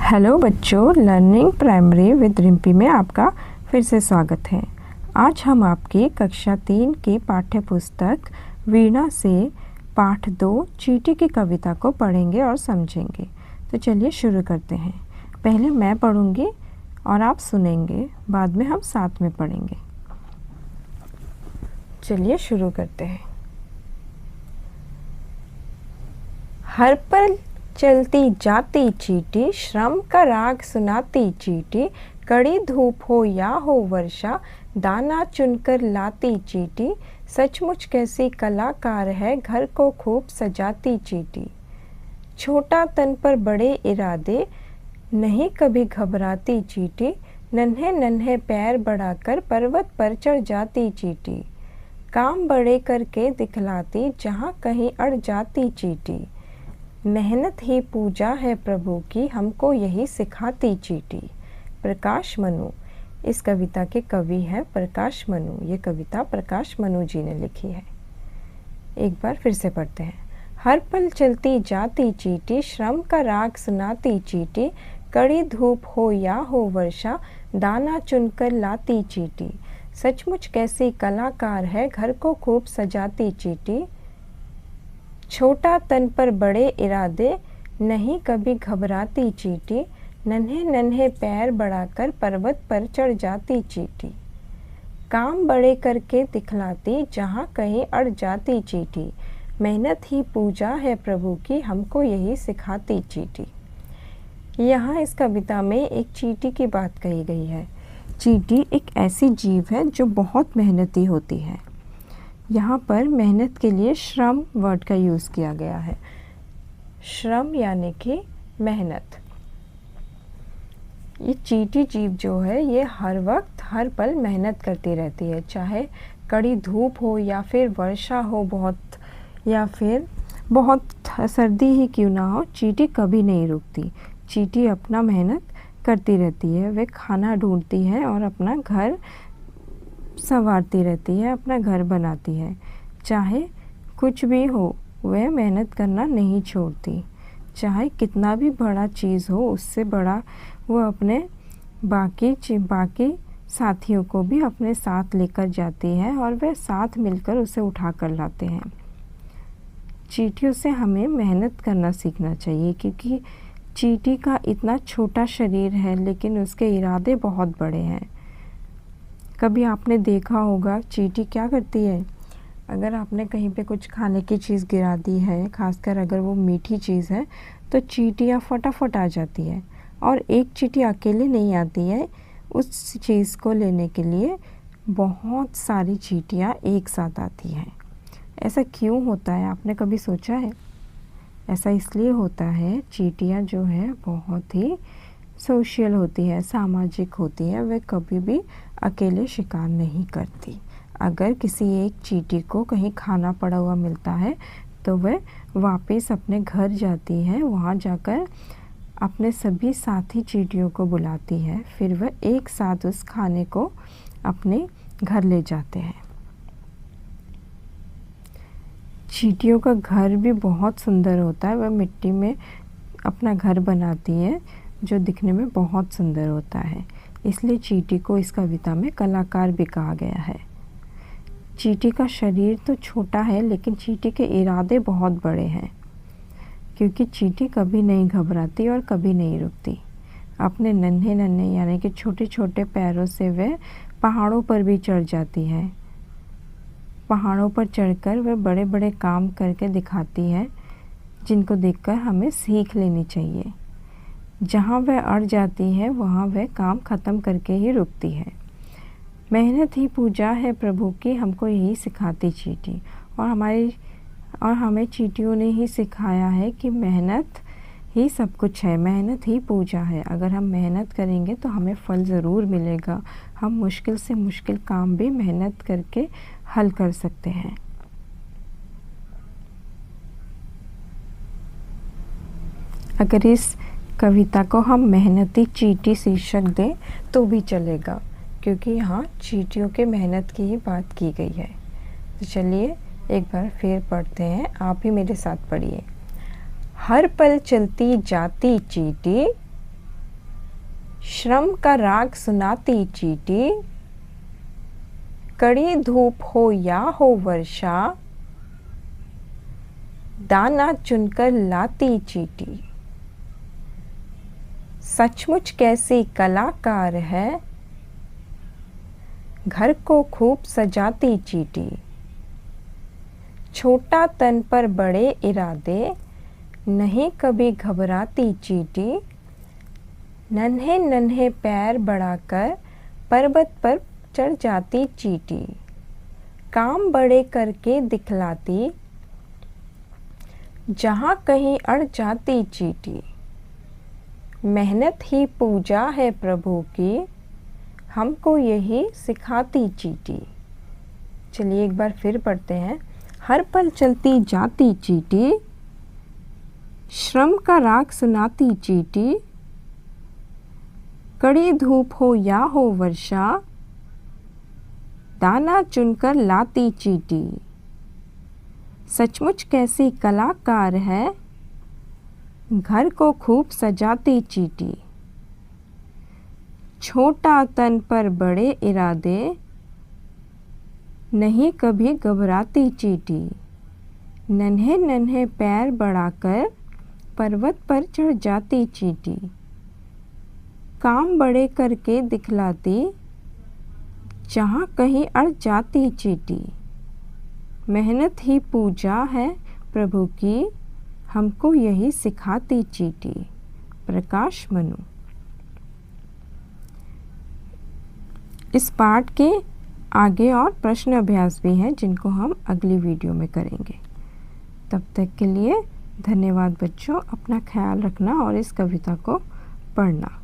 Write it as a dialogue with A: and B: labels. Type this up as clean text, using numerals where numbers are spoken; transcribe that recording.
A: Hello बच्चों, learning primary with Rimpy में आपका फिर से स्वागत है। आज हम आपकी कक्षा 3 की पाठ्य पुस्तक वीणा से पाठ 2 चींटी की कविता को पढ़ेंगे और समझेंगे। तो चलिए शुरू करते हैं। पहले मैं पढ़ूंगी और आप सुनेंगे, बाद में हम साथ में पढ़ेंगे। चलिए शुरू करते हैं। हर पल चलती जाती चींटी, श्रम का राग सुनाती चींटी, कड़ी धूप हो या हो वर्षा, दाना चुनकर लाती चींटी, सचमुच कैसी कलाकार है, घर को खूब सजाती चींटी। छोटा तन पर बड़े इरादे, नहीं कभी घबराती चींटी, नन्हे नन्हे पैर बढ़ाकर पर्वत पर चढ़ जाती चींटी, काम बड़े करके दिखलाती जहाँ कहीं अड़ जाती चींटी। मेहनत ही पूजा है प्रभु की, हमको यही सिखाती चींटी। प्रकाश मनु। इस कविता के कवि है प्रकाश मनु। ये कविता प्रकाश मनु जी ने लिखी है। एक बार फिर से पढ़ते हैं। हर पल चलती जाती चींटी, श्रम का राग सुनाती चींटी, कड़ी धूप हो या हो वर्षा, दाना चुनकर लाती चींटी, सचमुच कैसी कलाकार है, घर को खूब सजाती चींटी। छोटा तन पर बड़े इरादे, नहीं कभी घबराती चींटी, नन्हे नन्हे पैर बढ़ाकर पर्वत पर चढ़ जाती चींटी, काम बड़े करके दिखलाती जहाँ कहीं अड़ जाती चींटी, मेहनत ही पूजा है प्रभु की, हमको यही सिखाती चींटी। यहाँ इस कविता में एक चींटी की बात कही गई है। चींटी एक ऐसी जीव है जो बहुत मेहनती होती है। यहाँ पर मेहनत के लिए श्रम वर्ड का यूज़ किया गया है। श्रम यानी कि मेहनत। ये चींटी जीव जो है ये हर वक्त हर पल मेहनत करती रहती है, चाहे कड़ी धूप हो या फिर वर्षा हो बहुत, या फिर बहुत सर्दी ही क्यों ना हो, चींटी कभी नहीं रुकती। चींटी अपना मेहनत करती रहती है। वे खाना ढूंढती है और अपना घर संवारती रहती है, अपना घर बनाती है। चाहे कुछ भी हो, वह मेहनत करना नहीं छोड़ती। चाहे कितना भी बड़ा चीज़ हो, उससे बड़ा वो अपने बाकी साथियों को भी अपने साथ लेकर जाती है और वे साथ मिलकर उसे उठा कर लाते हैं। चींटियों से हमें मेहनत करना सीखना चाहिए, क्योंकि चींटी का इतना छोटा शरीर है लेकिन उसके इरादे बहुत बड़े हैं। कभी आपने देखा होगा चींटी क्या करती है। अगर आपने कहीं पे कुछ खाने की चीज़ गिरा दी है, खासकर अगर वो मीठी चीज़ है, तो चींटियाँ फटाफट आ जाती है। और एक चींटी अकेले नहीं आती है, उस चीज़ को लेने के लिए बहुत सारी चींटियाँ एक साथ आती हैं। ऐसा क्यों होता है, आपने कभी सोचा है? ऐसा इसलिए होता है, चींटियाँ जो है बहुत ही सोशल होती है, सामाजिक होती है। वे कभी भी अकेले शिकार नहीं करती। अगर किसी एक चींटी को कहीं खाना पड़ा हुआ मिलता है तो वह वापस अपने घर जाती है, वहाँ जाकर अपने सभी साथी चींटियों को बुलाती है, फिर वह एक साथ उस खाने को अपने घर ले जाते हैं। चींटियों का घर भी बहुत सुंदर होता है। वह मिट्टी में अपना घर बनाती है जो दिखने में बहुत सुंदर होता है। इसलिए चींटी को इस कविता में कलाकार भी कहा गया है। चींटी का शरीर तो छोटा है लेकिन चींटी के इरादे बहुत बड़े हैं, क्योंकि चींटी कभी नहीं घबराती और कभी नहीं रुकती। अपने नन्हे नन्हे यानी कि छोटे छोटे पैरों से वह पहाड़ों पर भी चढ़ जाती है। पहाड़ों पर चढ़कर वह बड़े बड़े काम करके दिखाती है, जिनको देखकर हमें सीख लेनी चाहिए। जहाँ वह अड़ जाती है वहाँ वह काम ख़त्म करके ही रुकती है। मेहनत ही पूजा है प्रभु की, हमको यही सिखाती चींटी। और हमें चींटियों ने ही सिखाया है कि मेहनत ही सब कुछ है, मेहनत ही पूजा है। अगर हम मेहनत करेंगे तो हमें फल ज़रूर मिलेगा। हम मुश्किल से मुश्किल काम भी मेहनत करके हल कर सकते हैं। अगर इस कविता को हम मेहनती चींटी शीर्षक दें तो भी चलेगा, क्योंकि यहाँ चींटियों के मेहनत की ही बात की गई है। तो चलिए एक बार फिर पढ़ते हैं, आप भी मेरे साथ पढ़िए। हर पल चलती जाती चींटी, श्रम का राग सुनाती चींटी, कड़ी धूप हो या हो वर्षा, दाना चुनकर लाती चींटी। सचमुच कैसी कलाकार है, घर को खूब सजाती चींटी। छोटा तन पर बड़े इरादे, नहीं कभी घबराती चींटी। नन्हे नन्हे पैर बढ़ाकर पर्वत पर चढ़ जाती चींटी। काम बड़े करके दिखलाती, जहाँ कहीं अड़ जाती चींटी। मेहनत ही पूजा है प्रभु की, हमको यही सिखाती चींटी। चलिए एक बार फिर पढ़ते हैं। हर पल चलती जाती चींटी, श्रम का राग सुनाती चींटी। कड़ी धूप हो या हो वर्षा, दाना चुनकर लाती चींटी। सचमुच कैसी कलाकार है, घर को खूब सजाती चींटी। छोटा तन पर बड़े इरादे, नहीं कभी घबराती चींटी। नन्हे नन्हे पैर बढ़ाकर पर्वत पर चढ़ जाती चींटी। काम बड़े करके दिखलाती, जहाँ कहीं अड़ जाती चींटी। मेहनत ही पूजा है प्रभु की, हमको यही सिखाती चींटी। प्रकाश मनु। इस पाठ के आगे और प्रश्न अभ्यास भी हैं जिनको हम अगली वीडियो में करेंगे। तब तक के लिए धन्यवाद बच्चों। अपना ख्याल रखना और इस कविता को पढ़ना।